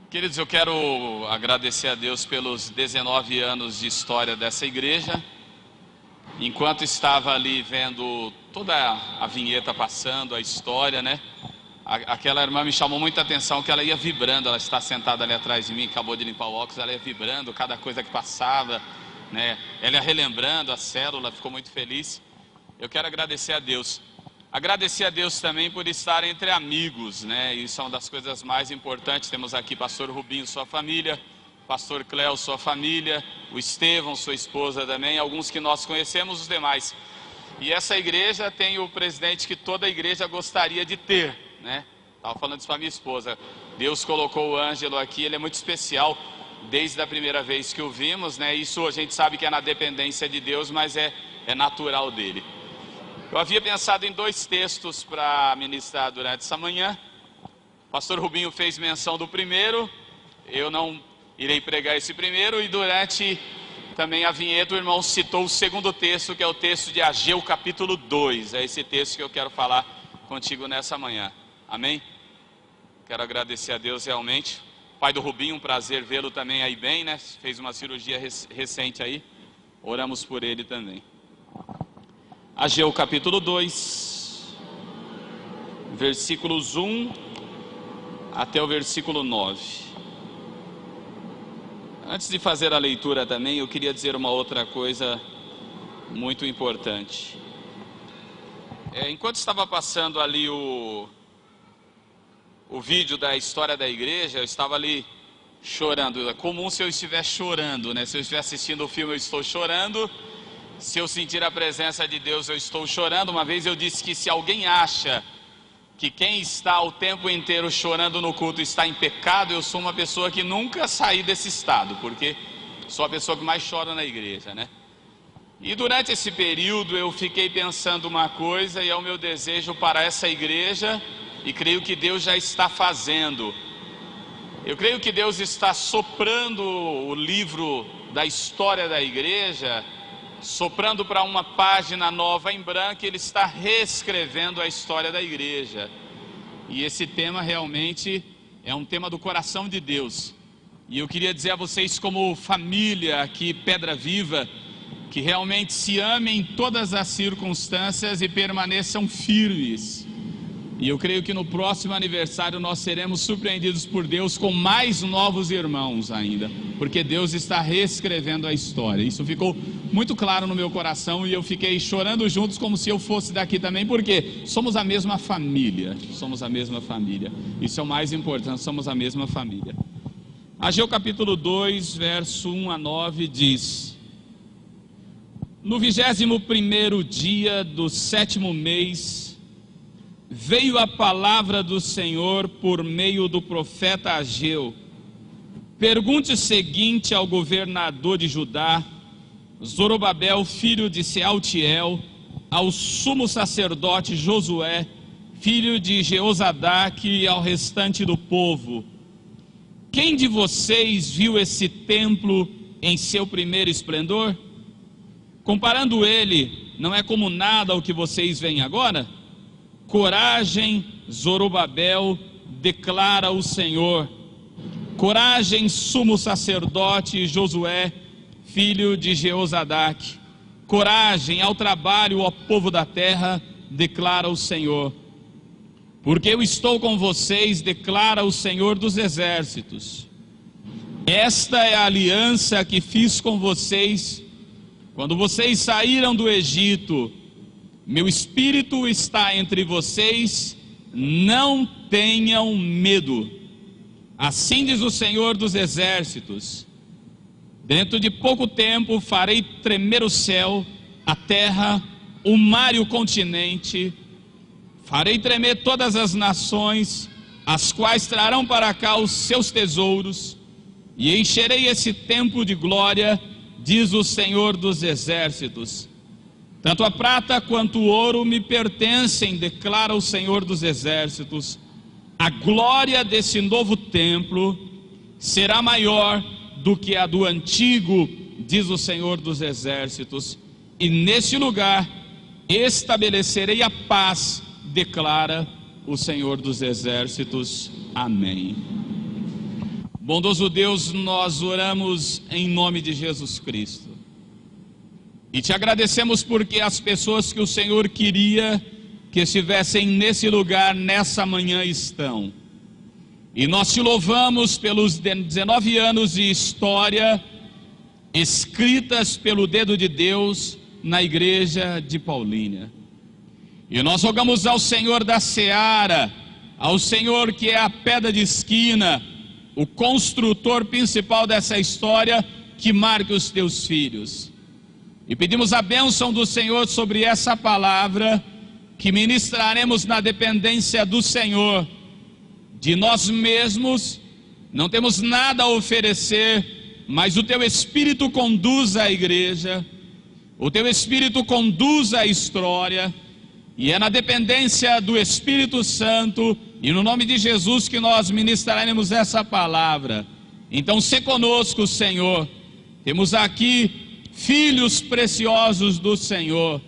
Queridos, eu quero agradecer a Deus pelos 19 anos de história dessa igreja. Enquanto estava ali vendo toda a vinheta passando, a história, né? Aquela irmã me chamou muita atenção que ela ia vibrando. Ela está sentada ali atrás de mim, acabou de limpar o óculos, ela ia vibrando cada coisa que passava, né? Ela ia relembrando a célula, ficou muito feliz. Eu quero agradecer a Deus. Agradecer a Deus também por estar entre amigos, né? Isso é uma das coisas mais importantes. Temos aqui pastor Rubinho, sua família, pastor Cléo, sua família, o Estevão, sua esposa também, alguns que nós conhecemos, os demais. E essa igreja tem o presidente que toda a igreja gostaria de ter, né? Estava falando isso para minha esposa. Deus colocou o Ângelo aqui, ele é muito especial desde a primeira vez que o vimos, né? Isso a gente sabe que é na dependência de Deus, mas é natural dele. Eu havia pensado em 2 textos para ministrar durante essa manhã. O pastor Rubinho fez menção do primeiro, eu não irei pregar esse primeiro, e durante também a vinheta o irmão citou o segundo texto, que é o texto de Ageu capítulo 2. É esse texto que eu quero falar contigo nessa manhã. Amém? Quero agradecer a Deus realmente. Pai do Rubinho, um prazer vê-lo também aí bem, né? Fez uma cirurgia recente aí. Oramos por ele também. Ageu capítulo 2, versículos 1 até o versículo 9. Antes de fazer a leitura também, eu queria dizer uma outra coisa muito importante. Enquanto estava passando ali o vídeo da história da igreja, eu estava ali chorando. É comum se eu estiver chorando, né? Se eu estiver assistindo o filme, eu estou chorando. Se eu sentir a presença de Deus, eu estou chorando. Uma vez eu disse que se alguém acha que quem está o tempo inteiro chorando no culto está em pecado, eu sou uma pessoa que nunca saí desse estado, porque sou a pessoa que mais chora na igreja, né? E durante esse período eu fiquei pensando uma coisa, e é o meu desejo para essa igreja, e creio que Deus já está fazendo. Eu creio que Deus está soprando o livro da história da igreja, soprando para uma página nova em branco. Ele está reescrevendo a história da igreja. E esse tema realmente é um tema do coração de Deus. E eu queria dizer a vocês, como família aqui, Pedra Viva, que realmente se amem em todas as circunstâncias e permaneçam firmes. E eu creio que no próximo aniversário nós seremos surpreendidos por Deus com mais novos irmãos ainda, porque Deus está reescrevendo a história. Isso ficou muito claro no meu coração, e eu fiquei chorando juntos como se eu fosse daqui também, porque somos a mesma família. Somos a mesma família. Isso é o mais importante, somos a mesma família. Ageu capítulo 2, verso 1 a 9 diz: No 21º dia do 7º mês, veio a palavra do Senhor por meio do profeta Ageu. Pergunte o seguinte ao governador de Judá, Zorobabel, filho de Sealtiel, ao sumo sacerdote Josué, filho de Jeozadak, e ao restante do povo: quem de vocês viu esse templo em seu primeiro esplendor? Comparando ele, não é como nada o que vocês veem agora? Coragem, Zorobabel, declara o Senhor. Coragem, sumo sacerdote Josué, filho de Jeozadak. Coragem ao trabalho, ó povo da terra, declara o Senhor. Porque eu estou com vocês, declara o Senhor dos exércitos. Esta é a aliança que fiz com vocês quando vocês saíram do Egito. Meu espírito está entre vocês, não tenham medo. Assim diz o Senhor dos exércitos: dentro de pouco tempo farei tremer o céu, a terra, o mar e o continente. Farei tremer todas as nações, as quais trarão para cá os seus tesouros, e encherei esse templo de glória, diz o Senhor dos exércitos. Tanto a prata quanto o ouro me pertencem, declara o Senhor dos exércitos. A glória desse novo templo será maior do que a do antigo, diz o Senhor dos exércitos. E nesse lugar estabelecerei a paz, declara o Senhor dos exércitos. Amém. Bondoso Deus, nós oramos em nome de Jesus Cristo. E te agradecemos porque as pessoas que o Senhor queria que estivessem nesse lugar, nessa manhã, estão. E nós te louvamos pelos 19 anos de história escritas pelo dedo de Deus na igreja de Paulínia. E nós rogamos ao Senhor da seara, ao Senhor que é a pedra de esquina, o construtor principal dessa história, que marque os teus filhos. E pedimos a bênção do Senhor sobre essa palavra, que ministraremos na dependência do Senhor. De nós mesmos não temos nada a oferecer, mas o teu Espírito conduz a igreja, o teu Espírito conduz a história, e é na dependência do Espírito Santo e no nome de Jesus que nós ministraremos essa palavra. Então se conosco, Senhor. Temos aqui filhos preciosos do Senhor,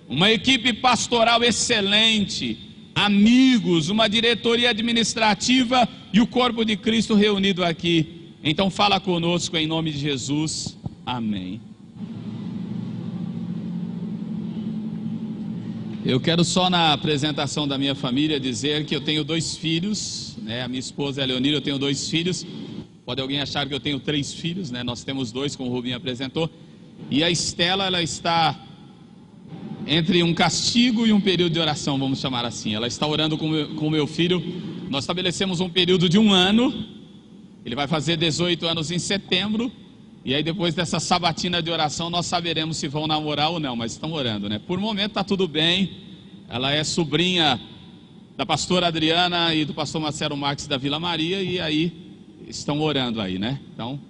uma equipe pastoral excelente, amigos, uma diretoria administrativa e o corpo de Cristo reunido aqui. Então fala conosco em nome de Jesus, amém. Eu quero só na apresentação da minha família dizer que eu tenho 2 filhos, né? A minha esposa é a Leonira, eu tenho 2 filhos. Pode alguém achar que eu tenho 3 filhos, né? Nós temos 2, como o Rubinho apresentou. E a Estela, ela está entre um castigo e um período de oração, vamos chamar assim. Ela está orando com o meu filho. Nós estabelecemos um período de 1 ano. Ele vai fazer 18 anos em setembro. E aí depois dessa sabatina de oração nós saberemos se vão namorar ou não, mas estão orando, né? Por momento está tudo bem. Ela é sobrinha da pastora Adriana e do pastor Marcelo Marques da Vila Maria, e aí estão orando aí, né? Então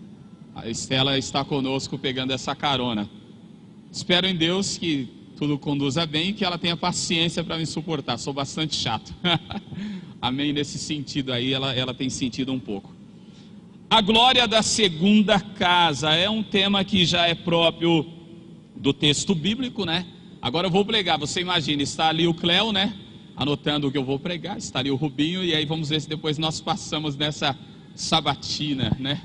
a Estela está conosco pegando essa carona. Espero em Deus que tudo conduza bem e que ela tenha paciência para me suportar. Sou bastante chato. Amém, nesse sentido aí ela tem sentido um pouco. A glória da segunda casa é um tema que já é próprio do texto bíblico, né? Agora eu vou pregar, você imagina, está ali o Cléo, né? Anotando o que eu vou pregar, está ali o Rubinho, e aí vamos ver se depois nós passamos nessa sabatina, né?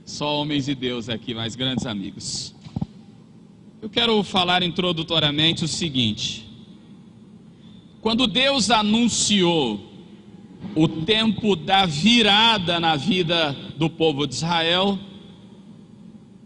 Só homens de Deus aqui, mais grandes amigos. Eu quero falar introdutoriamente o seguinte: quando Deus anunciou o tempo da virada na vida do povo de Israel,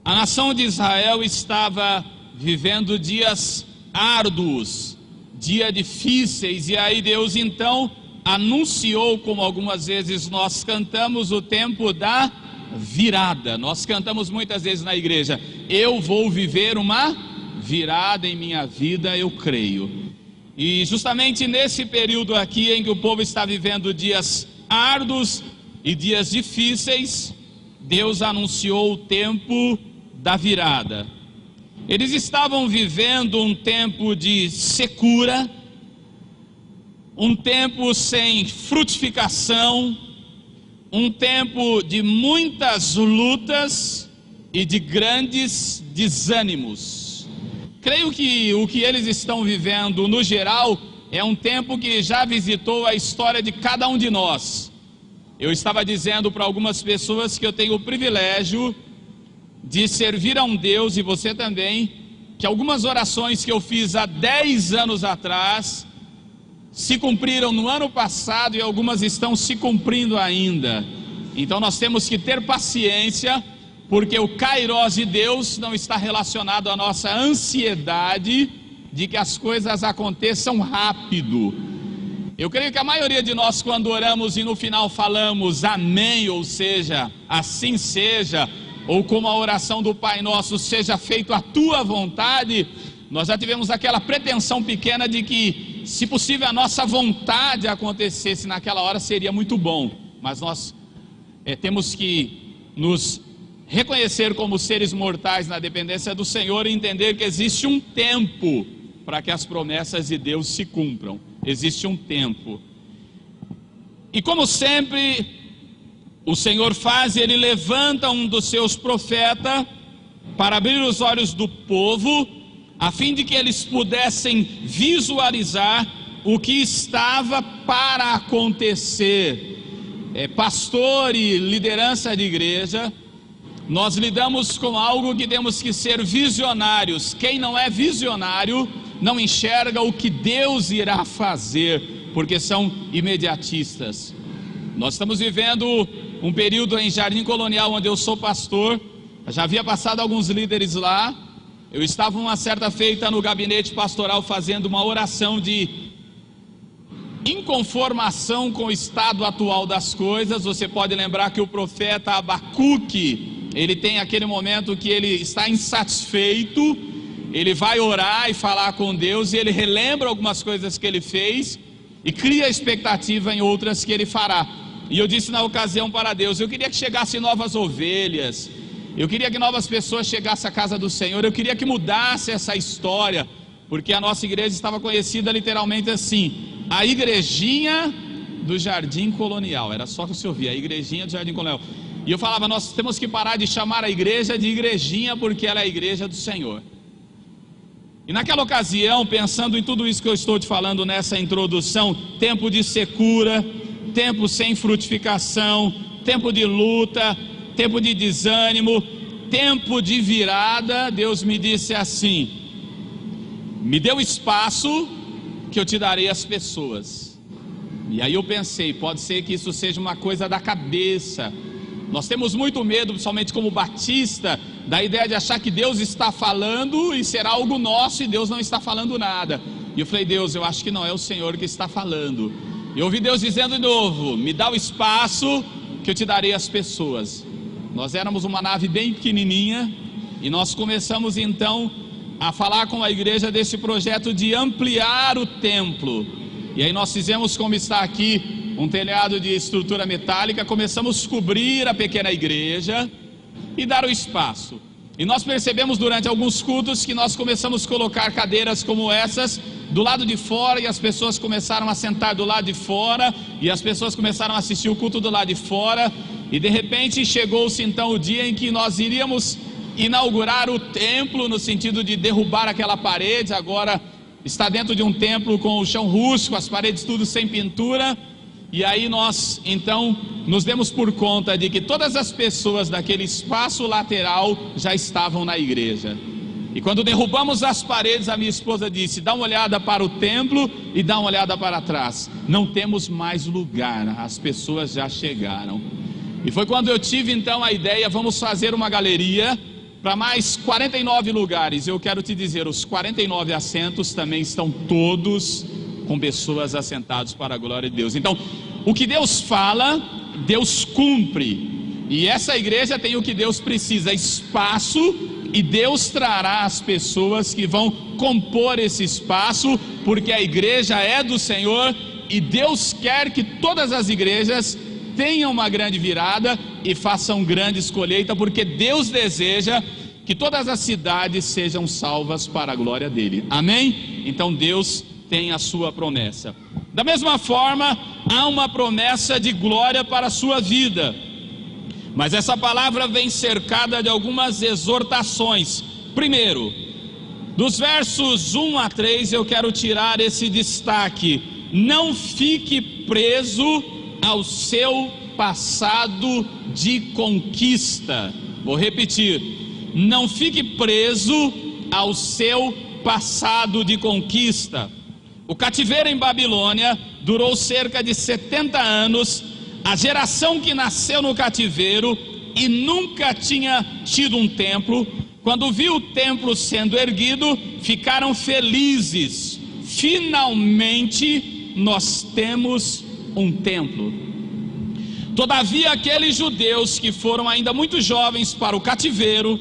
a nação de Israel estava vivendo dias árduos, dias difíceis, e aí Deus então anunciou, como algumas vezes nós cantamos, o tempo da virada. Nós cantamos muitas vezes na igreja: eu vou viver uma virada em minha vida, eu creio. E justamente nesse período aqui em que o povo está vivendo dias árduos e dias difíceis, Deus anunciou o tempo da virada. Eles estavam vivendo um tempo de secura, um tempo sem frutificação, um tempo de muitas lutas e de grandes desânimos. Creio que o que eles estão vivendo no geral é um tempo que já visitou a história de cada um de nós. Eu estava dizendo para algumas pessoas que eu tenho o privilégio de servir a um Deus, e você também, que algumas orações que eu fiz há 10 anos atrás se cumpriram no ano passado e algumas estão se cumprindo ainda. Então nós temos que ter paciência, porque o Kairós de Deus não está relacionado à nossa ansiedade de que as coisas aconteçam rápido. Eu creio que a maioria de nós, quando oramos e no final falamos amém, ou seja, assim seja, ou como a oração do Pai Nosso, seja feito a tua vontade, nós já tivemos aquela pretensão pequena de que, se possível, a nossa vontade acontecesse naquela hora seria muito bom. Mas nós temos que nos reconhecer como seres mortais na dependência do Senhor e entender que existe um tempo para que as promessas de Deus se cumpram. Existe um tempo. E como sempre o Senhor faz, Ele levanta um dos seus profetas para abrir os olhos do povo, a fim de que eles pudessem visualizar o que estava para acontecer. pastor e liderança de igreja, nós lidamos com algo que temos que ser visionários. Quem não é visionário não enxerga o que Deus irá fazer, porque são imediatistas. Nós estamos vivendo um período em Jardim Colonial, onde eu sou pastor. Já havia passado alguns líderes lá. Eu estava uma certa feita no gabinete pastoral fazendo uma oração de inconformação com o estado atual das coisas. Você pode lembrar que o profeta Abacuque, ele tem aquele momento que ele está insatisfeito, ele vai orar e falar com Deus, e ele relembra algumas coisas que ele fez e cria expectativa em outras que ele fará. E eu disse na ocasião para Deus: eu queria que chegassem novas ovelhas, eu queria que novas pessoas chegassem à casa do Senhor, eu queria que mudasse essa história, porque a nossa igreja estava conhecida literalmente assim: a igrejinha do Jardim Colonial. Era só que você ouvia, a igrejinha do Jardim Colonial. E eu falava: nós temos que parar de chamar a igreja de igrejinha, porque ela é a igreja do Senhor. E naquela ocasião, pensando em tudo isso que eu estou te falando nessa introdução, tempo de secura, tempo sem frutificação, tempo de luta, tempo de desânimo, tempo de virada, Deus me disse assim: me dê o espaço que eu te darei as pessoas. E aí eu pensei, pode ser que isso seja uma coisa da cabeça. Nós temos muito medo, principalmente como batista, da ideia de achar que Deus está falando e será algo nosso e Deus não está falando nada. E eu falei: Deus, eu acho que não é o Senhor que está falando. E eu ouvi Deus dizendo de novo: me dá o espaço que eu te darei as pessoas. Nós éramos uma nave bem pequenininha e nós começamos então a falar com a igreja desse projeto de ampliar o templo. E aí nós fizemos, como está aqui, um telhado de estrutura metálica, começamos a cobrir a pequena igreja e dar o espaço. E nós percebemos durante alguns cultos que nós começamos a colocar cadeiras como essas do lado de fora, e as pessoas começaram a sentar do lado de fora, e as pessoas começaram a assistir o culto do lado de fora, e de repente chegou-se então o dia em que nós iríamos inaugurar o templo, no sentido de derrubar aquela parede. Agora está dentro de um templo com o chão rústico, as paredes tudo sem pintura. E aí nós então nos demos por conta de que todas as pessoas daquele espaço lateral já estavam na igreja. E quando derrubamos as paredes, a minha esposa disse: dá uma olhada para o templo e dá uma olhada para trás, não temos mais lugar, as pessoas já chegaram. E foi quando eu tive então a ideia: vamos fazer uma galeria para mais 49 lugares. Eu quero te dizer, os 49 assentos também estão todos com pessoas assentadas para a glória de Deus. Então, o que Deus fala, Deus cumpre. E essa igreja tem o que Deus precisa: espaço, e Deus trará as pessoas que vão compor esse espaço, porque a igreja é do Senhor, e Deus quer que todas as igrejas tenham uma grande virada e façam grandes colheitas, porque Deus deseja que todas as cidades sejam salvas para a glória dele. Amém? Então Deus tem a sua promessa. Da mesma forma, há uma promessa de glória para a sua vida, mas essa palavra vem cercada de algumas exortações. Primeiro, dos versos 1 a 3, eu quero tirar esse destaque: não fique preso ao seu passado de conquista. Vou repetir: não fique preso ao seu passado de conquista. O cativeiro em Babilônia durou cerca de 70 anos. A geração que nasceu no cativeiro e nunca tinha tido um templo, quando viu o templo sendo erguido, ficaram felizes. Finalmente nós temos um templo. Todavia, aqueles judeus que foram ainda muito jovens para o cativeiro,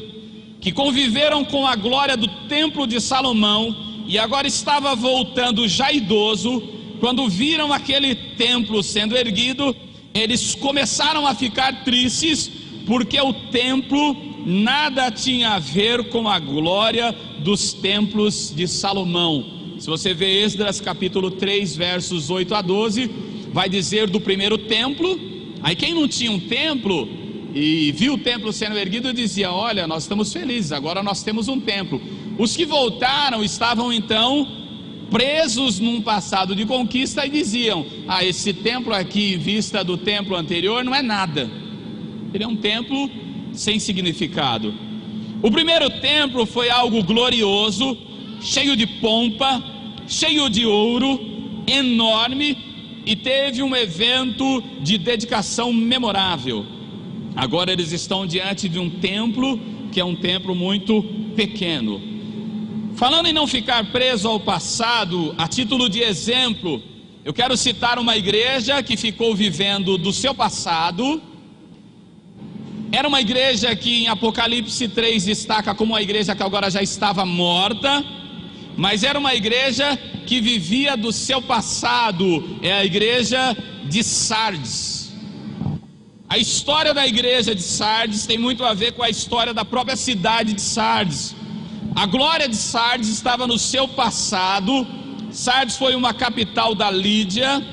que conviveram com a glória do templo de Salomão, e agora estava voltando já idoso, quando viram aquele templo sendo erguido, eles começaram a ficar tristes, porque o templo nada tinha a ver com a glória dos templos de Salomão. Se você vê Esdras capítulo 3, versos 8 a 12, vai dizer do primeiro templo. Aí quem não tinha um templo e viu o templo sendo erguido dizia: olha, nós estamos felizes, agora nós temos um templo. Os que voltaram estavam então presos num passado de conquista e diziam: ah, esse templo aqui, em vista do templo anterior, não é nada. Ele é um templo sem significado. O primeiro templo foi algo glorioso, cheio de pompa, cheio de ouro, enorme, e teve um evento de dedicação memorável. Agora eles estão diante de um templo que é um templo muito pequeno. Falando em não ficar preso ao passado, a título de exemplo, eu quero citar uma igreja que ficou vivendo do seu passado. Era uma igreja que em Apocalipse 3 destaca como uma igreja que agora já estava morta, mas era uma igreja que vivia do seu passado. É a igreja de Sardes. A história da igreja de Sardes tem muito a ver com a história da própria cidade de Sardes. A glória de Sardes estava no seu passado. Sardes foi uma capital da Lídia,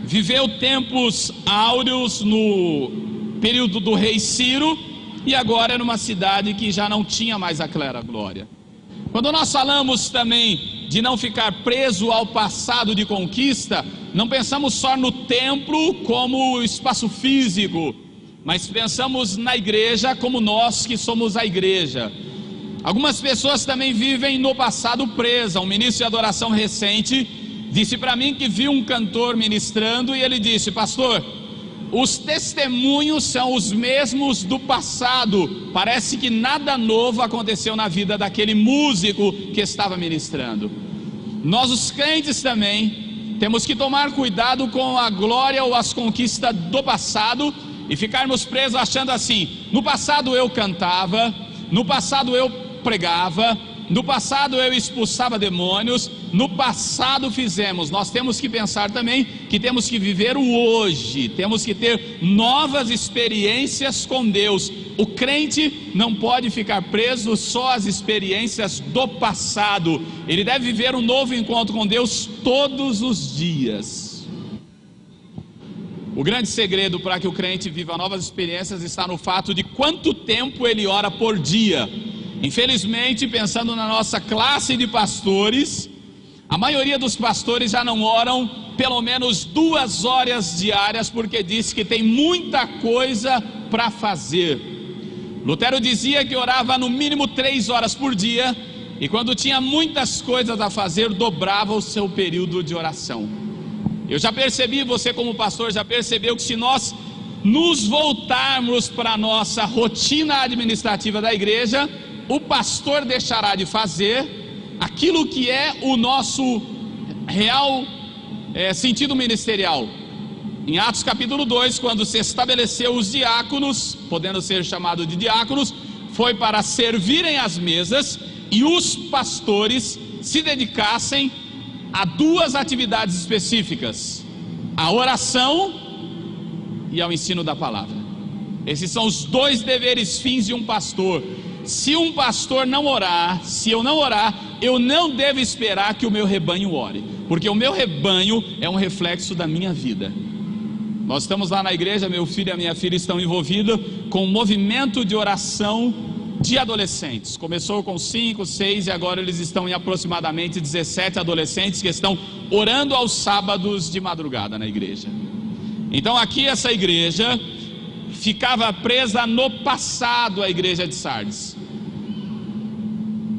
viveu tempos áureos no período do rei Ciro, e agora era uma cidade que já não tinha mais aquela glória. Quando nós falamos também de não ficar preso ao passado de conquista, não pensamos só no templo como espaço físico, mas pensamos na igreja como nós que somos a igreja. Algumas pessoas também vivem no passado presa. Um ministro de adoração recente disse para mim que viu um cantor ministrando e ele disse: pastor, os testemunhos são os mesmos do passado, parece que nada novo aconteceu na vida daquele músico que estava ministrando. Nós os crentes também temos que tomar cuidado com a glória ou as conquistas do passado e ficarmos presos achando assim: no passado eu cantava, no passado eu pregava, no passado eu expulsava demônios, no passado fizemos. Nós temos que pensar também que temos que viver o hoje, temos que ter novas experiências com Deus. O crente não pode ficar preso só às experiências do passado, ele deve viver um novo encontro com Deus todos os dias. O grande segredo para que o crente viva novas experiências está no fato de quanto tempo ele ora por dia. Infelizmente, pensando na nossa classe de pastores, a maioria dos pastores já não oram pelo menos 2 horas diárias, porque diz que tem muita coisa para fazer. Lutero dizia que orava no mínimo 3 horas por dia, e quando tinha muitas coisas a fazer, dobrava o seu período de oração. Eu já percebi, você como pastor já percebeu, que se nós nos voltarmos para a nossa rotina administrativa da igreja, o pastor deixará de fazer aquilo que é o nosso real sentido ministerial. Em Atos capítulo 2, quando se estabeleceu os diáconos, podendo ser chamados de diáconos, foi para servirem as mesas e os pastores se dedicassem a 2 atividades específicas: a oração e ao ensino da palavra. Esses são os 2 deveres fins de um pastor. Se um pastor não orar, se eu não orar, eu não devo esperar que o meu rebanho ore, porque o meu rebanho é um reflexo da minha vida. Nós estamos lá na igreja, meu filho e a minha filha estão envolvidos com um movimento de oração de adolescentes. Começou com 5, 6 e agora eles estão em aproximadamente 17 adolescentes que estão orando aos sábados de madrugada na igreja. Então aqui essa igreja ficava presa no passado, a igreja de Sardes.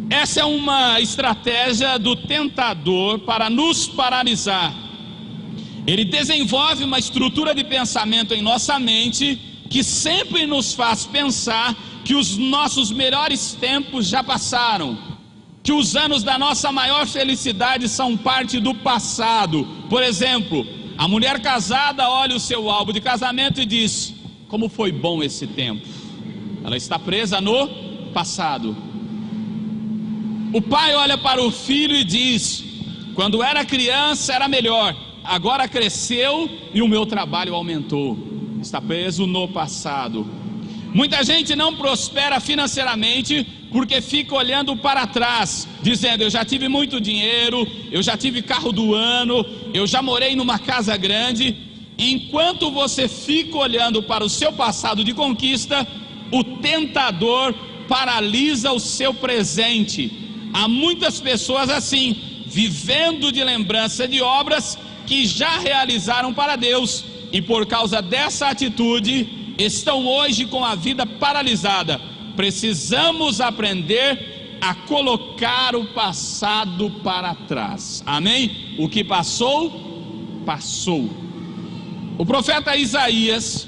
Essa é uma estratégia do tentador para nos paralisar. Ele desenvolve uma estrutura de pensamento em nossa mente que sempre nos faz pensar que os nossos melhores tempos já passaram, que os anos da nossa maior felicidade são parte do passado. Por exemplo, a mulher casada olha o seu álbum de casamento e diz: como foi bom esse tempo. Ela está presa no passado. O pai olha para o filho e diz: quando era criança era melhor, agora cresceu e o meu trabalho aumentou. Está preso no passado. Muita gente não prospera financeiramente porque fica olhando para trás, dizendo: eu já tive muito dinheiro, eu já tive carro do ano, eu já morei numa casa grande. E enquanto você fica olhando para o seu passado de conquista, o tentador paralisa o seu presente. Há muitas pessoas assim, vivendo de lembrança de obras que já realizaram para Deus, e por causa dessa atitude estão hoje com a vida paralisada. Precisamos aprender a colocar o passado para trás. Amém? O que passou, passou. O profeta Isaías,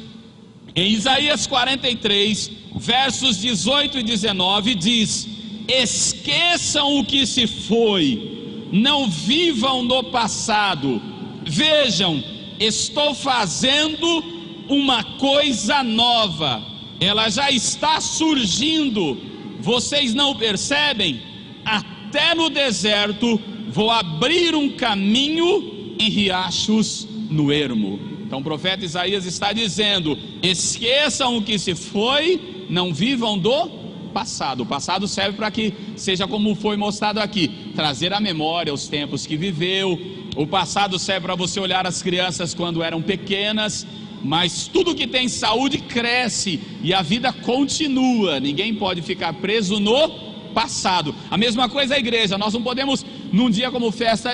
em Isaías 43, versos 18 e 19, diz: esqueçam o que se foi, não vivam no passado. Vejam, estou fazendo uma coisa nova, ela já está surgindo, vocês não percebem? Até no deserto vou abrir um caminho e riachos no ermo. Então o profeta Isaías está dizendo: esqueçam o que se foi, não vivam do passado. O passado serve para que seja como foi mostrado aqui, trazer à memória os tempos que viveu. O passado serve para você olhar as crianças quando eram pequenas, mas tudo que tem saúde cresce e a vida continua. Ninguém pode ficar preso no passado. A mesma coisa a igreja. Nós não podemos, num dia como festa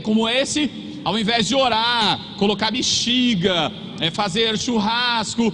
como esse, ao invés de orar, colocar bexiga, fazer churrasco,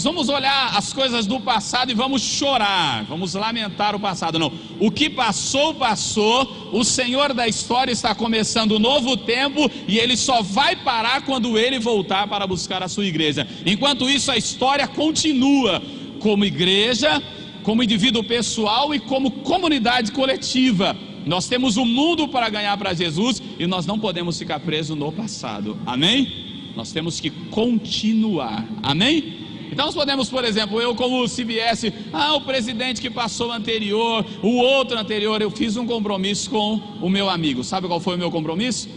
vamos olhar as coisas do passado e vamos chorar, vamos lamentar o passado. Não, o que passou, passou. O Senhor da história está começando um novo tempo, e Ele só vai parar quando Ele voltar para buscar a sua igreja. Enquanto isso, a história continua, como igreja, como indivíduo pessoal e como comunidade coletiva. Nós temos um mundo para ganhar para Jesus, e nós não podemos ficar presos no passado. Amém? Nós temos que continuar. Amém? Então nós podemos, por exemplo, eu como se viesse, o presidente que passou anterior, o outro anterior, eu fiz um compromisso com o meu amigo. Sabe qual foi o meu compromisso?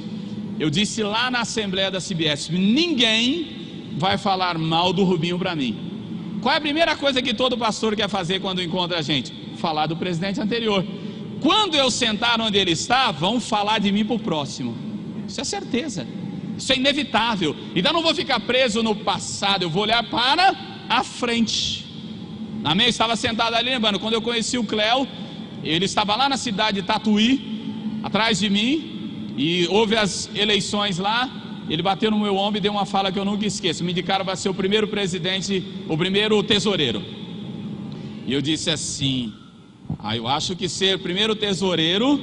Eu disse lá na assembleia da CBS: ninguém vai falar mal do Rubinho para mim. Qual é a primeira coisa que todo pastor quer fazer quando encontra a gente? Falar do presidente anterior. Quando eu sentar onde ele está, vão falar de mim para o próximo. Isso é certeza, isso é inevitável. Então eu não vou ficar preso no passado, eu vou olhar para a frente. Amém? Eu estava sentado ali lembrando, quando eu conheci o Cléo, ele estava lá na cidade de Tatuí, atrás de mim, e houve as eleições lá. Ele bateu no meu ombro e deu uma fala que eu nunca esqueço: me indicaram para ser o primeiro presidente, o primeiro tesoureiro. E eu disse assim: eu acho que ser primeiro tesoureiro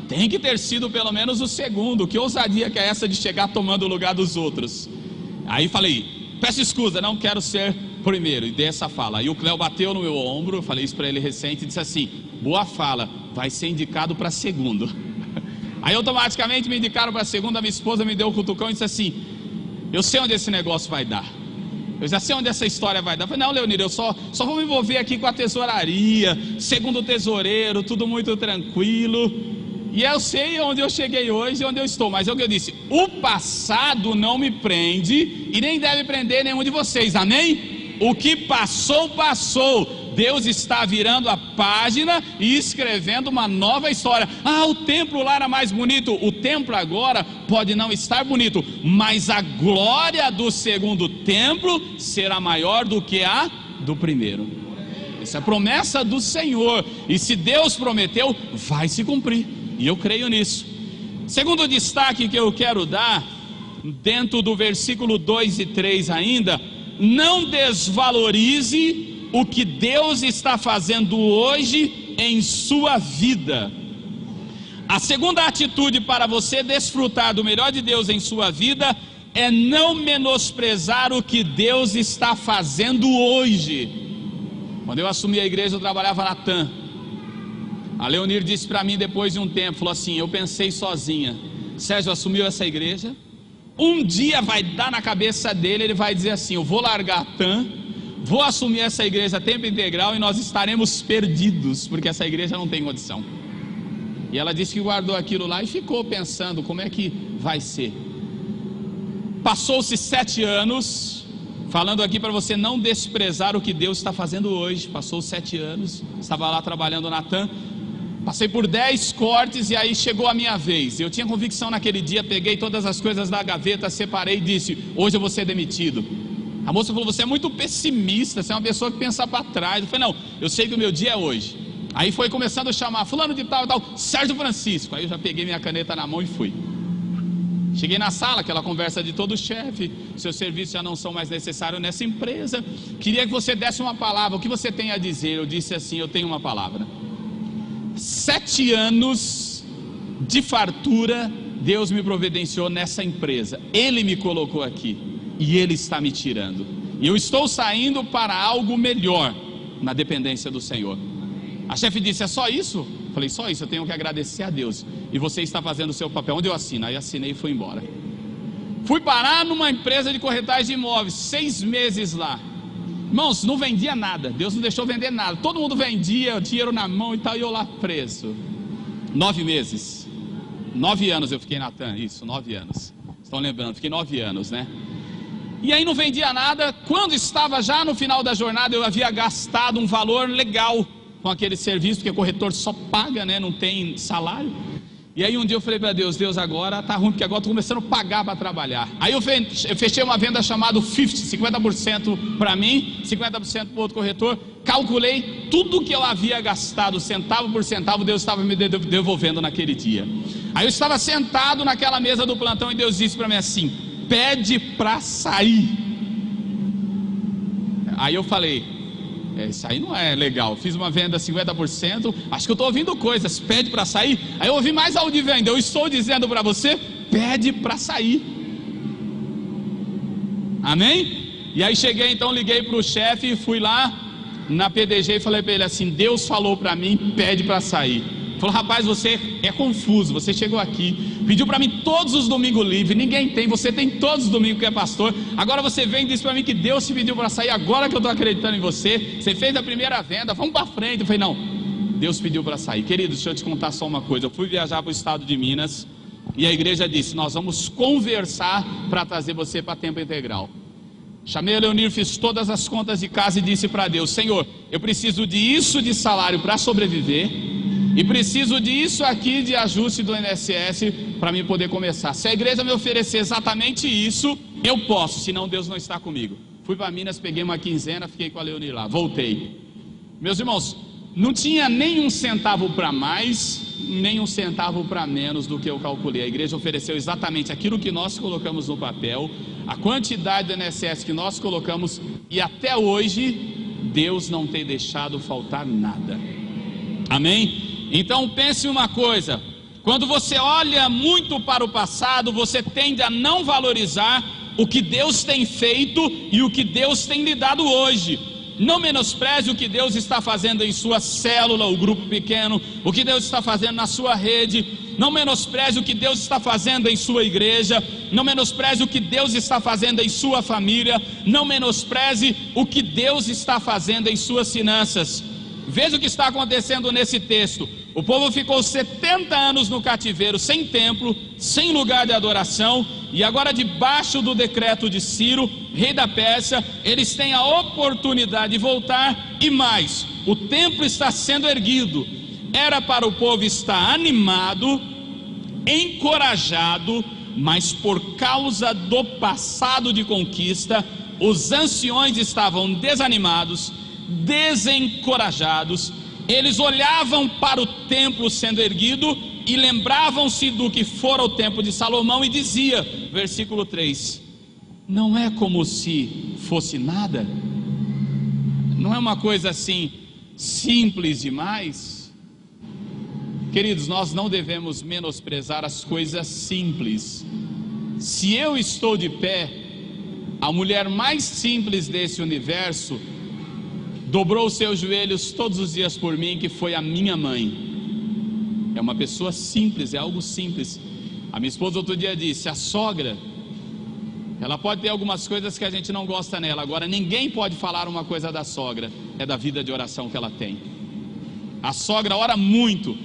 tem que ter sido pelo menos o segundo. Que ousadia que é essa de chegar tomando o lugar dos outros? Aí falei: peço escusa, não quero ser primeiro. E dei essa fala. Aí o Cléo bateu no meu ombro, eu falei isso para ele recente, e disse assim: boa fala, vai ser indicado para segundo. Aí automaticamente me indicaram para segundo. A minha esposa me deu um cutucão e disse assim: eu sei onde esse negócio vai dar, eu já sei onde essa história vai dar. Eu falei: não, Leonir, eu só vou me envolver aqui com a tesouraria, segundo tesoureiro, tudo muito tranquilo. E eu sei onde eu cheguei hoje e onde eu estou. Mas é o que eu disse: o passado não me prende e nem deve prender nenhum de vocês. Amém? O que passou, passou. Deus está virando a página e escrevendo uma nova história. O templo lá era mais bonito. O templo agora pode não estar bonito, mas a glória do segundo templo será maior do que a do primeiro. Essa é a promessa do Senhor, e se Deus prometeu, vai se cumprir, e eu creio nisso. Segundo destaque que eu quero dar, dentro do versículo 2 e 3 ainda: não desvalorize o que Deus está fazendo hoje em sua vida. A segunda atitude para você desfrutar do melhor de Deus em sua vida é não menosprezar o que Deus está fazendo hoje. Quando eu assumi a igreja, eu trabalhava na TAM. A Leonir disse para mim depois de um tempo, falou assim: eu pensei sozinha, Sérgio assumiu essa igreja, um dia vai dar na cabeça dele, ele vai dizer assim: eu vou largar a TAM, vou assumir essa igreja a tempo integral, e nós estaremos perdidos, porque essa igreja não tem condição. E ela disse que guardou aquilo lá e ficou pensando como é que vai ser. Passou-se 7 anos, falando aqui para você não desprezar o que Deus está fazendo hoje. Passou 7 anos, estava lá trabalhando na TAM, passei por 10 cortes, e aí chegou a minha vez. Eu tinha convicção naquele dia, peguei todas as coisas da gaveta, separei e disse: hoje eu vou ser demitido. A moça falou: você é muito pessimista, você é uma pessoa que pensa para trás. Eu falei: não, eu sei que o meu dia é hoje. Aí foi começando a chamar, fulano de tal e tal, Sérgio Francisco. Aí eu já peguei minha caneta na mão e fui. Cheguei na sala, aquela conversa de todo chefe, seus serviços já não são mais necessários nessa empresa, queria que você desse uma palavra, o que você tem a dizer? Eu disse assim, eu tenho uma palavra. 7 anos de fartura Deus me providenciou nessa empresa, Ele me colocou aqui, e Ele está me tirando, e eu estou saindo para algo melhor, na dependência do Senhor. A chefe disse, é só isso? Eu falei, só isso, eu tenho que agradecer a Deus, e você está fazendo o seu papel. Onde eu assino? Aí assinei e fui embora. Fui parar numa empresa de corretagem de imóveis, 6 meses lá. Irmãos, não vendia nada, Deus não deixou vender nada, todo mundo vendia, dinheiro na mão e tal, e eu lá preso. 9 meses, 9 anos eu fiquei na TAM, isso, 9 anos. Estão lembrando, fiquei 9 anos, né? E aí não vendia nada. Quando estava já no final da jornada, eu havia gastado um valor legal com aquele serviço, porque o corretor só paga, né? Não tem salário. E aí um dia eu falei para Deus, Deus, agora tá ruim, porque agora estou começando a pagar para trabalhar. Aí eu fechei uma venda chamada 50% para mim, 50% para o outro corretor. Calculei tudo que eu havia gastado, centavo por centavo, Deus estava me devolvendo naquele dia. Aí eu estava sentado naquela mesa do plantão e Deus disse para mim assim, pede para sair. Aí eu falei, isso aí não é legal. Fiz uma venda 50%, acho que eu estou ouvindo coisas, pede para sair. Aí eu ouvi mais áudio de venda, eu estou dizendo para você, pede para sair. Amém? E aí cheguei, então liguei para o chefe, fui lá na PDG e falei para ele assim, Deus falou para mim, pede para sair. Falou, rapaz, você é confuso, você chegou aqui, pediu para mim todos os domingos livres, ninguém tem, você tem todos os domingos que é pastor, agora você vem e diz para mim que Deus te pediu para sair, agora que eu estou acreditando em você, você fez a primeira venda, vamos para frente. Eu falei, não, Deus pediu para sair. Querido, deixa eu te contar só uma coisa, eu fui viajar para o estado de Minas, e a igreja disse, nós vamos conversar para trazer você para tempo integral. Chamei a Leonir, fiz todas as contas de casa e disse para Deus, Senhor, eu preciso disso de salário para sobreviver, e preciso disso aqui de ajuste do INSS para mim poder começar. Se a igreja me oferecer exatamente isso, eu posso, senão Deus não está comigo. Fui para Minas, peguei uma quinzena, fiquei com a Leonir lá, voltei. Meus irmãos, não tinha nem um centavo para mais, nem um centavo para menos do que eu calculei. A igreja ofereceu exatamente aquilo que nós colocamos no papel, a quantidade do INSS que nós colocamos, e até hoje Deus não tem deixado faltar nada. Amém? Então pense uma coisa, quando você olha muito para o passado, você tende a não valorizar o que Deus tem feito e o que Deus tem lhe dado hoje. Não menospreze o que Deus está fazendo em sua célula, o grupo pequeno, o que Deus está fazendo na sua rede. Não menospreze o que Deus está fazendo em sua igreja. Não menospreze o que Deus está fazendo em sua família. Não menospreze o que Deus está fazendo em suas finanças. Veja o que está acontecendo nesse texto. O povo ficou 70 anos no cativeiro, sem templo, sem lugar de adoração, e agora debaixo do decreto de Ciro, rei da Pérsia, eles têm a oportunidade de voltar, e mais, o templo está sendo erguido. Era para o povo estar animado, encorajado, mas por causa do passado de conquista, os anciões estavam desanimados, desencorajados. Eles olhavam para o templo sendo erguido e lembravam-se do que fora o templo de Salomão e dizia, versículo 3, não é como se fosse nada? Não é uma coisa assim simples demais? Queridos, nós não devemos menosprezar as coisas simples. Se eu estou de pé, a mulher mais simples desse universo dobrou os seus joelhos todos os dias por mim, que foi a minha mãe. É uma pessoa simples, é algo simples. A minha esposa outro dia disse, a sogra, ela pode ter algumas coisas que a gente não gosta nela, agora ninguém pode falar uma coisa da sogra, é da vida de oração que ela tem. A sogra ora muito.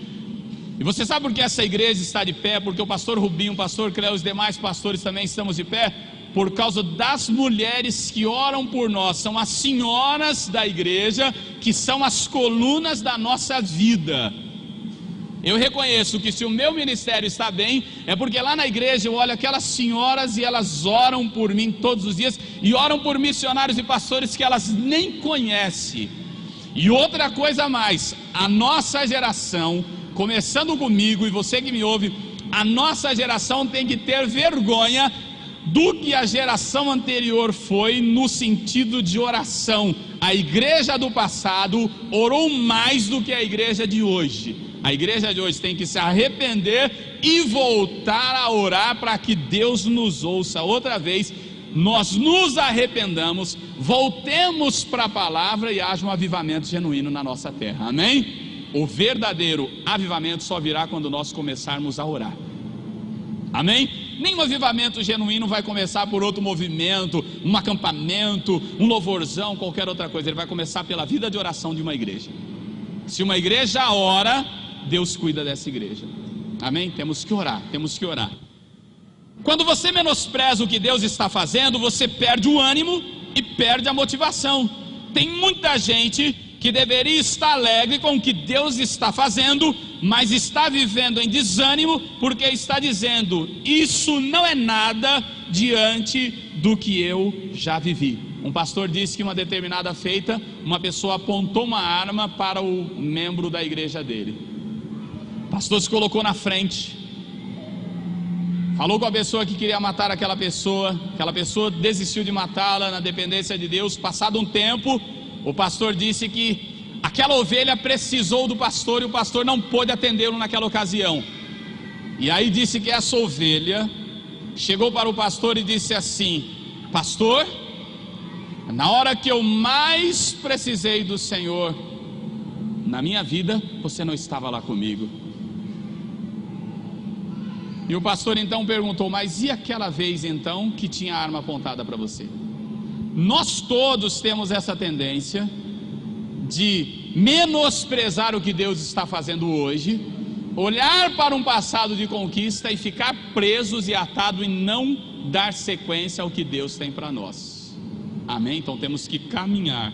E você sabe por que essa igreja está de pé? Porque o pastor Rubinho, o pastor Cléo e os demais pastores também estamos de pé, por causa das mulheres que oram por nós. São as senhoras da igreja, que são as colunas da nossa vida. Eu reconheço que se o meu ministério está bem, é porque lá na igreja eu olho aquelas senhoras e elas oram por mim todos os dias, e oram por missionários e pastores que elas nem conhecem. E outra coisa mais, a nossa geração, começando comigo e você que me ouve, a nossa geração tem que ter vergonha do que a geração anterior foi no sentido de oração. A igreja do passado orou mais do que a igreja de hoje. A igreja de hoje tem que se arrepender e voltar a orar para que Deus nos ouça outra vez. Nós nos arrependamos, voltemos para a palavra e haja um avivamento genuíno na nossa terra, amém? O verdadeiro avivamento só virá quando nós começarmos a orar, amém? Nenhum avivamento genuíno vai começar por outro movimento, um acampamento, um louvorzão, qualquer outra coisa. Ele vai começar pela vida de oração de uma igreja. Se uma igreja ora, Deus cuida dessa igreja, amém? Temos que orar, temos que orar. Quando você menospreza o que Deus está fazendo, você perde o ânimo e perde a motivação. Tem muita gente que deveria estar alegre com o que Deus está fazendo, mas está vivendo em desânimo, porque está dizendo: isso não é nada diante do que eu já vivi. Um pastor disse que uma determinada feita, uma pessoa apontou uma arma para o membro da igreja dele. O pastor se colocou na frente, falou com a pessoa que queria matar aquela pessoa desistiu de matá-la na dependência de Deus. Passado um tempo, o pastor disse que aquela ovelha precisou do pastor e o pastor não pôde atendê-lo naquela ocasião. E aí disse que essa ovelha chegou para o pastor e disse assim: pastor, na hora que eu mais precisei do Senhor na minha vida, você não estava lá comigo. E o pastor então perguntou: mas e aquela vez então que tinha a arma apontada para você? Nós todos temos essa tendência de menosprezar o que Deus está fazendo hoje, olhar para um passado de conquista e ficar presos e atados e não dar sequência ao que Deus tem para nós, amém? Então temos que caminhar.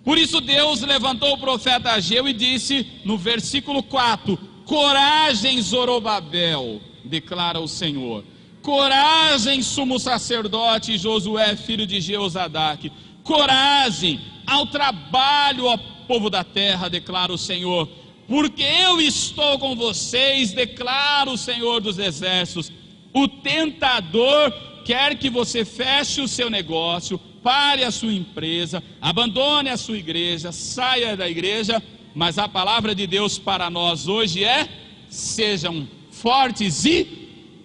Por isso Deus levantou o profeta Ageu e disse no versículo 4: coragem, Zorobabel, declara o Senhor, coragem, sumo sacerdote Josué, filho de Jeozadak, coragem ao trabalho, ó povo da terra, declara o Senhor, porque eu estou com vocês, declara o Senhor dos exércitos. O tentador quer que você feche o seu negócio, pare a sua empresa, abandone a sua igreja, saia da igreja, mas a palavra de Deus para nós hoje é: sejam fortes e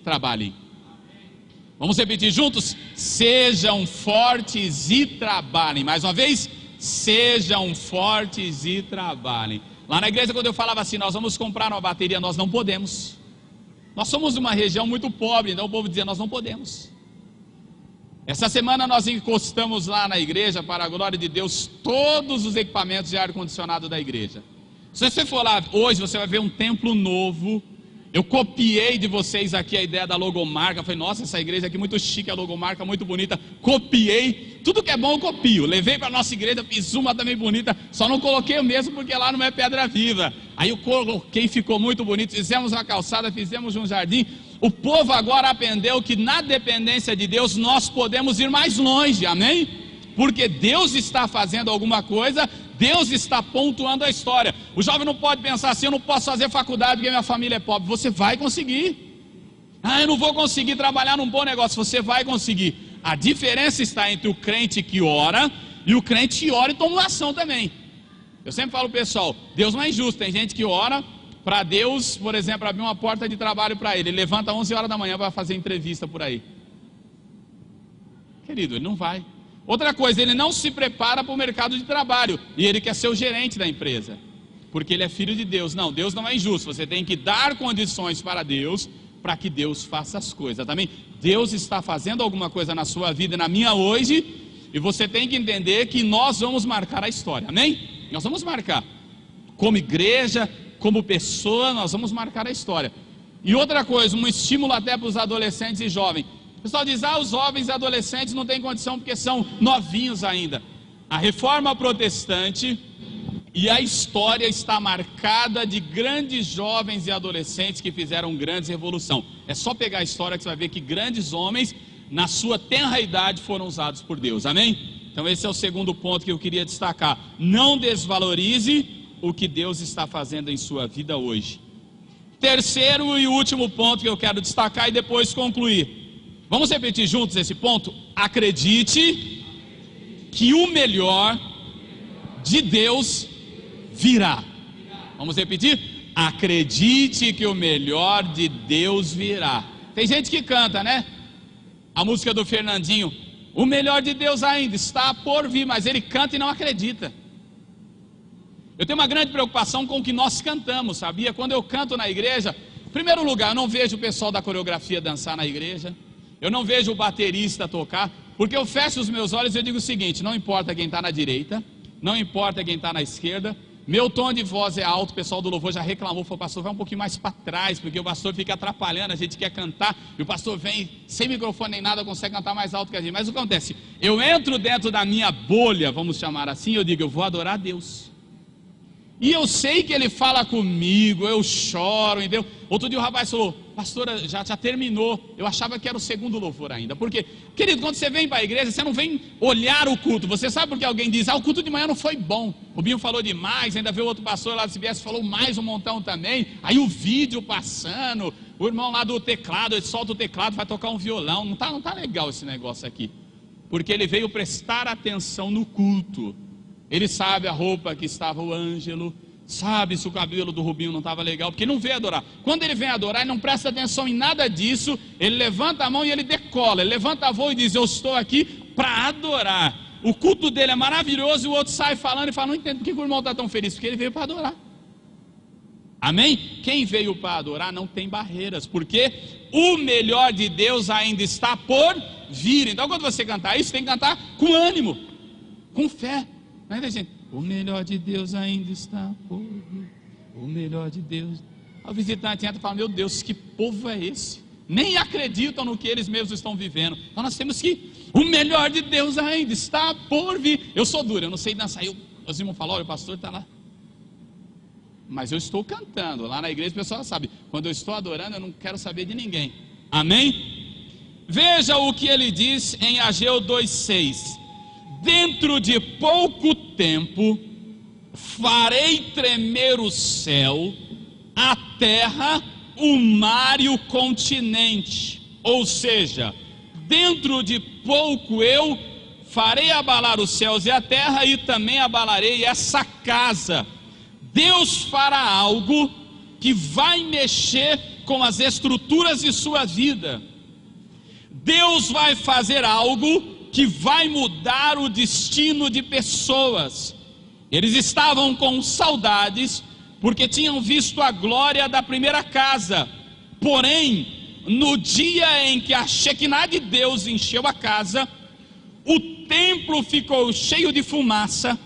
trabalhem. Vamos repetir juntos? Sejam fortes e trabalhem. Mais uma vez, sejam fortes e trabalhem. Lá na igreja, quando eu falava assim: nós vamos comprar uma bateria, nós não podemos. Nós somos uma região muito pobre, então o povo dizia: nós não podemos. Essa semana nós encostamos lá na igreja, para a glória de Deus, todos os equipamentos de ar-condicionado da igreja. Se você for lá hoje, você vai ver um templo novo. Eu copiei de vocês aqui a ideia da logomarca. Falei: nossa, essa igreja aqui muito chique, a logomarca muito bonita. Copiei, tudo que é bom eu copio. Levei para a nossa igreja, fiz uma também bonita. Só não coloquei o mesmo porque lá não é pedra viva. Aí eu coloquei, ficou muito bonito. Fizemos uma calçada, fizemos um jardim. O povo agora aprendeu que na dependência de Deus nós podemos ir mais longe, amém? Porque Deus está fazendo alguma coisa, Deus está pontuando a história. O jovem não pode pensar assim: eu não posso fazer faculdade porque minha família é pobre. Você vai conseguir. Eu não vou conseguir trabalhar num bom negócio. Você vai conseguir. A diferença está entre o crente que ora e o crente que ora e toma uma ação também. Eu sempre falo, pessoal, Deus não é injusto. Tem gente que ora para Deus, por exemplo, abrir uma porta de trabalho para ele. Ele levanta às 11 horas da manhã para fazer entrevista por aí. Querido, ele não vai. Outra coisa, ele não se prepara para o mercado de trabalho e ele quer ser o gerente da empresa, porque ele é filho de Deus. Não, Deus não é injusto. Você tem que dar condições para Deus, para que Deus faça as coisas, também. Deus está fazendo alguma coisa na sua vida e na minha hoje, e você tem que entender que nós vamos marcar a história, amém? Nós vamos marcar, como igreja, como pessoa, nós vamos marcar a história. E outra coisa, um estímulo até para os adolescentes e jovens. O pessoal diz: os jovens e adolescentes não têm condição porque são novinhos ainda. A reforma protestante e a história está marcada de grandes jovens e adolescentes que fizeram grandes revoluções. É só pegar a história que você vai ver que grandes homens, na sua tenra idade, foram usados por Deus, amém? Então esse é o segundo ponto que eu queria destacar. Não desvalorize o que Deus está fazendo em sua vida hoje. Terceiro e último ponto que eu quero destacar e depois concluir. Vamos repetir juntos esse ponto? Acredite que o melhor de Deus virá. Vamos repetir? Acredite que o melhor de Deus virá. Tem gente que canta, né? A música do Fernandinho. O melhor de Deus ainda está por vir, mas ele canta e não acredita. Eu tenho uma grande preocupação com o que nós cantamos, sabia? Quando eu canto na igreja, em primeiro lugar, eu não vejo o pessoal da coreografia dançar na igreja. Eu não vejo o baterista tocar, porque eu fecho os meus olhos e eu digo o seguinte: não importa quem está na direita, não importa quem está na esquerda, meu tom de voz é alto. O pessoal do louvor já reclamou, falou: pastor, vai um pouquinho mais para trás, porque o pastor fica atrapalhando, a gente quer cantar, e o pastor vem sem microfone nem nada, consegue cantar mais alto que a gente. Mas o que acontece? Eu entro dentro da minha bolha, vamos chamar assim, eu digo: eu vou adorar a Deus. E eu sei que ele fala comigo, eu choro, entendeu? Outro dia o rapaz falou: pastora, já terminou. Eu achava que era o segundo louvor ainda. Porque, querido, quando você vem para a igreja, você não vem olhar o culto. Você sabe porque alguém diz: o culto de manhã não foi bom. O Binho falou demais, ainda veio outro pastor lá do CBS, falou mais um montão também. Aí o vídeo passando, o irmão lá do teclado, ele solta o teclado, vai tocar um violão. Não tá legal esse negócio aqui. Porque ele veio prestar atenção no culto. Ele sabe a roupa que estava o Ângelo, sabe se o cabelo do Rubinho não estava legal, porque ele não veio adorar. Quando ele vem adorar, ele não presta atenção em nada disso. Ele levanta a mão e ele decola, ele levanta a voo e diz: eu estou aqui para adorar. O culto dele é maravilhoso, e o outro sai falando e fala: não entendo por que o irmão está tão feliz, porque ele veio para adorar. Amém? Quem veio para adorar não tem barreiras, porque o melhor de Deus ainda está por vir. Então quando você cantar isso, tem que cantar com ânimo, com fé. Não é, gente? O melhor de Deus ainda está por vir. O melhor de Deus. O visitante entra e fala: meu Deus, que povo é esse? Nem acreditam no que eles mesmos estão vivendo. Então nós temos que, o melhor de Deus ainda está por vir. Eu sou duro, eu não sei dançar. Os irmãos falam: olha, o pastor está lá. Mas eu estou cantando. Lá na igreja o pessoal sabe, quando eu estou adorando, eu não quero saber de ninguém. Amém? Veja o que ele diz em Ageu 2:6. Dentro de pouco tempo farei tremer o céu, a terra, o mar e o continente. Ou seja, dentro de pouco eu farei abalar os céus e a terra, e também abalarei essa casa. Deus fará algo que vai mexer com as estruturas de sua vida. Deus vai fazer algo que vai mudar o destino de pessoas. Eles estavam com saudades, porque tinham visto a glória da primeira casa. Porém, no dia em que a Shekinah de Deus encheu a casa, o templo ficou cheio de fumaça,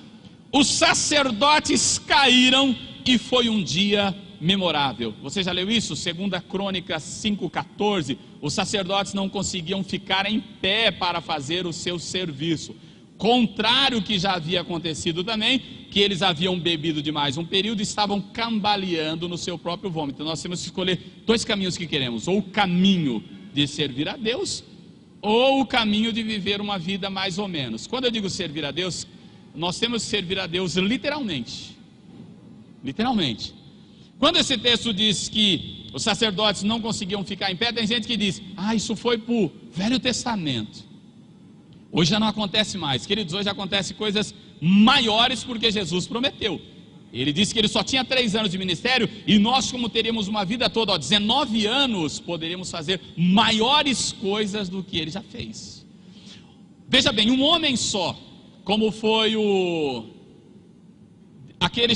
os sacerdotes caíram, e foi um dia memorável. Você já leu isso? 2 Crônicas 5:14. Os sacerdotes não conseguiam ficar em pé para fazer o seu serviço. Contrário que já havia acontecido também, que eles haviam bebido demais um período e estavam cambaleando no seu próprio vômito. Nós temos que escolher dois caminhos que queremos: ou o caminho de servir a Deus, ou o caminho de viver uma vida mais ou menos. Quando eu digo servir a Deus, nós temos que servir a Deus literalmente. Literalmente. Quando esse texto diz que os sacerdotes não conseguiam ficar em pé, tem gente que diz: isso foi para o Velho Testamento. Hoje já não acontece mais, queridos. Hoje acontecem coisas maiores, porque Jesus prometeu. Ele disse que ele só tinha 3 anos de ministério, e nós, como teríamos uma vida toda, 19 anos, poderíamos fazer maiores coisas do que ele já fez. Veja bem, um homem só, como foi aquele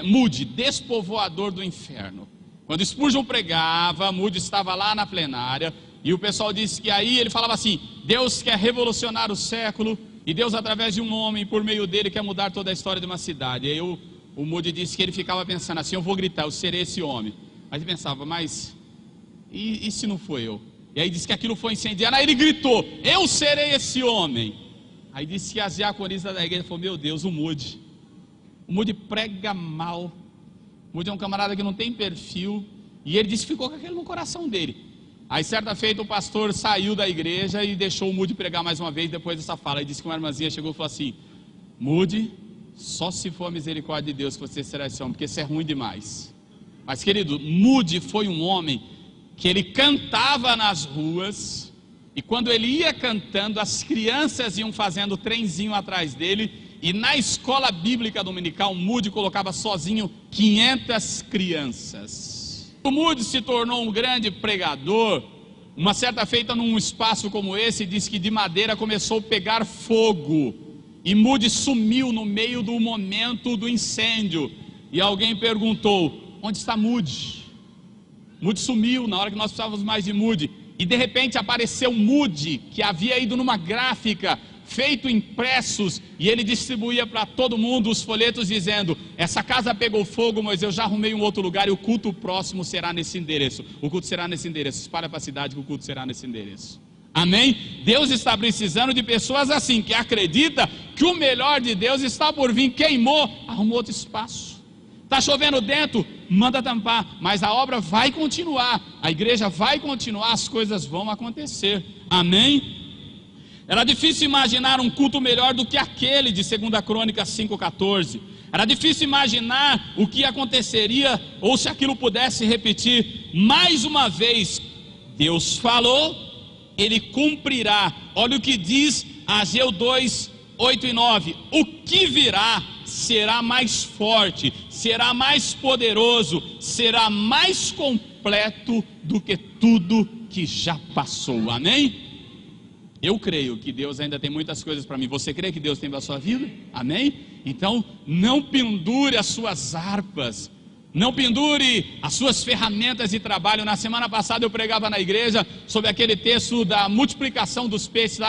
Moody, despovoador do inferno. Quando Spurgeon pregava, Moody estava lá na plenária, e o pessoal disse que aí ele falava assim: Deus quer revolucionar o século, e Deus, através de um homem, por meio dele, quer mudar toda a história de uma cidade. E aí o Moody disse que ele ficava pensando assim: eu vou gritar, eu serei esse homem. Aí ele pensava: mas e se não foi eu? E aí disse que aquilo foi incendiado. Aí ele gritou: eu serei esse homem. Aí disse que as diaconistas da igreja falaram: meu Deus, o Moody prega mal. O Moody é um camarada que não tem perfil. E ele disse que ficou com aquilo no coração dele. Aí certa feita o pastor saiu da igreja e deixou o Moody pregar mais uma vez depois dessa fala. E disse que uma irmãzinha chegou e falou assim: Moody, só se for a misericórdia de Deus que você será esse homem, porque isso é ruim demais. Mas querido, Moody foi um homem que ele cantava nas ruas, e quando ele ia cantando, as crianças iam fazendo trenzinho atrás dele, e na escola bíblica dominical, Moody colocava sozinho 500 crianças. O Moody se tornou um grande pregador. Uma certa feita, num espaço como esse, diz que de madeira começou a pegar fogo, e Moody sumiu no meio do momento do incêndio, e alguém perguntou: onde está Moody? Moody sumiu na hora que nós precisávamos mais de Moody, e de repente apareceu Moody, que havia ido numa gráfica, feito impressos, e ele distribuía para todo mundo os folhetos dizendo: essa casa pegou fogo, mas eu já arrumei um outro lugar, e o culto próximo será nesse endereço. O culto será nesse endereço. Espalha para a cidade que o culto será nesse endereço. Amém? Deus está precisando de pessoas assim, que acredita que o melhor de Deus está por vir. Queimou, arrumou outro espaço. Está chovendo dentro, manda tampar, mas a obra vai continuar, a igreja vai continuar, as coisas vão acontecer. Amém? Era difícil imaginar um culto melhor do que aquele de 2 Crônicas 5,14. Era difícil imaginar o que aconteceria, ou se aquilo pudesse repetir. Mais uma vez, Deus falou, Ele cumprirá. Olha o que diz Ageu 2, 8 e 9. O que virá será mais forte, será mais poderoso, será mais completo do que tudo que já passou. Amém? Eu creio que Deus ainda tem muitas coisas para mim. Você crê que Deus tem para a sua vida? Amém? Então não pendure as suas harpas, não pendure as suas ferramentas de trabalho. Na semana passada eu pregava na igreja sobre aquele texto da multiplicação dos peixes,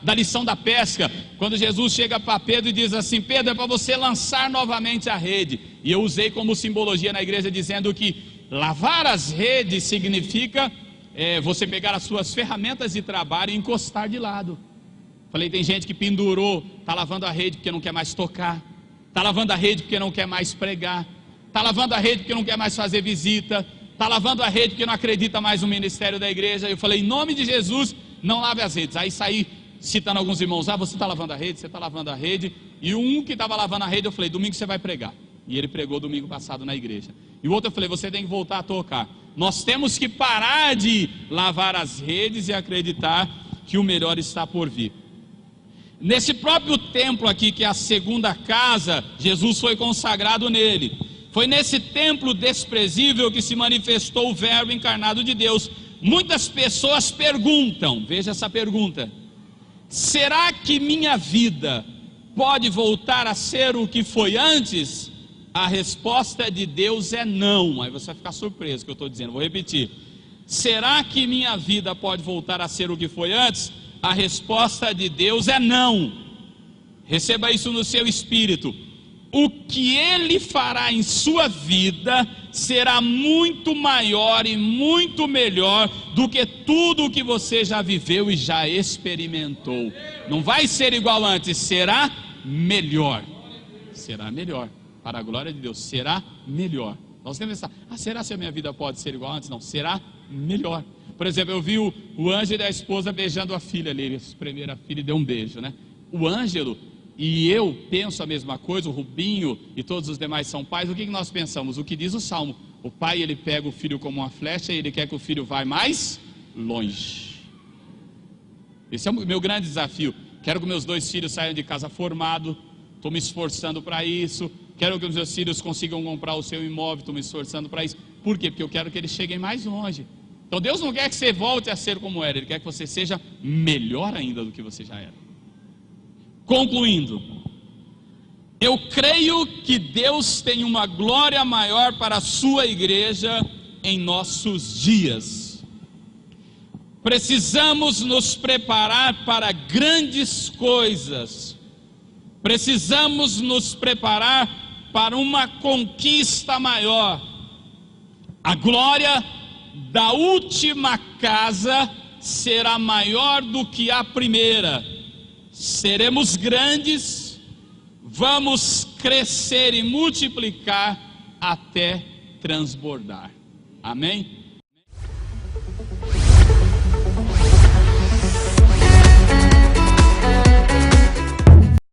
da lição da pesca, quando Jesus chega para Pedro e diz assim: Pedro, é para você lançar novamente a rede. E eu usei como simbologia na igreja dizendo que lavar as redes significa você pegar as suas ferramentas de trabalho e encostar de lado. Falei, tem gente que pendurou, está lavando a rede porque não quer mais tocar, está lavando a rede porque não quer mais pregar, está lavando a rede porque não quer mais fazer visita, está lavando a rede porque não acredita mais no ministério da igreja. Eu falei, em nome de Jesus, não lave as redes. Aí saí citando alguns irmãos: você está lavando a rede, você está lavando a rede. E um que estava lavando a rede, eu falei, domingo você vai pregar. E ele pregou domingo passado na igreja. E o outro eu falei, você tem que voltar a tocar. Nós temos que parar de lavar as redes e acreditar que o melhor está por vir. Nesse próprio templo aqui, que é a segunda casa, Jesus foi consagrado nele. Foi nesse templo desprezível que se manifestou o Verbo encarnado de Deus. Muitas pessoas perguntam, veja essa pergunta: será que minha vida pode voltar a ser o que foi antes? A resposta de Deus é não. Aí você vai ficar surpreso que eu estou dizendo, vou repetir: será que minha vida pode voltar a ser o que foi antes? A resposta de Deus é não. Receba isso no seu espírito. O que Ele fará em sua vida será muito maior e muito melhor do que tudo o que você já viveu e já experimentou. Não vai ser igual antes, será melhor. Será melhor. Para a glória de Deus, será melhor. Nós temos que pensar: será que a minha vida pode ser igual antes? Não, será melhor. Por exemplo, eu vi o Ângelo e a esposa beijando a filha ali. Ele espremeu a filha e deu um beijo, né? O Ângelo e eu penso a mesma coisa, o Rubinho e todos os demais são pais. O que nós pensamos? O que diz o Salmo: o pai, ele pega o filho como uma flecha e ele quer que o filho vá mais longe. Esse é o meu grande desafio. Quero que meus 2 filhos saiam de casa formados. Estou me esforçando para isso. Quero que os meus filhos consigam comprar o seu imóvel. Estou me esforçando para isso. Por quê? Porque eu quero que eles cheguem mais longe. Então Deus não quer que você volte a ser como era. Ele quer que você seja melhor ainda do que você já era. Concluindo, eu creio que Deus tem uma glória maior para a sua igreja em nossos dias. Precisamos nos preparar para grandes coisas. Precisamos nos preparar para uma conquista maior. A glória da última casa será maior do que a primeira. Seremos grandes, vamos crescer e multiplicar até transbordar. Amém?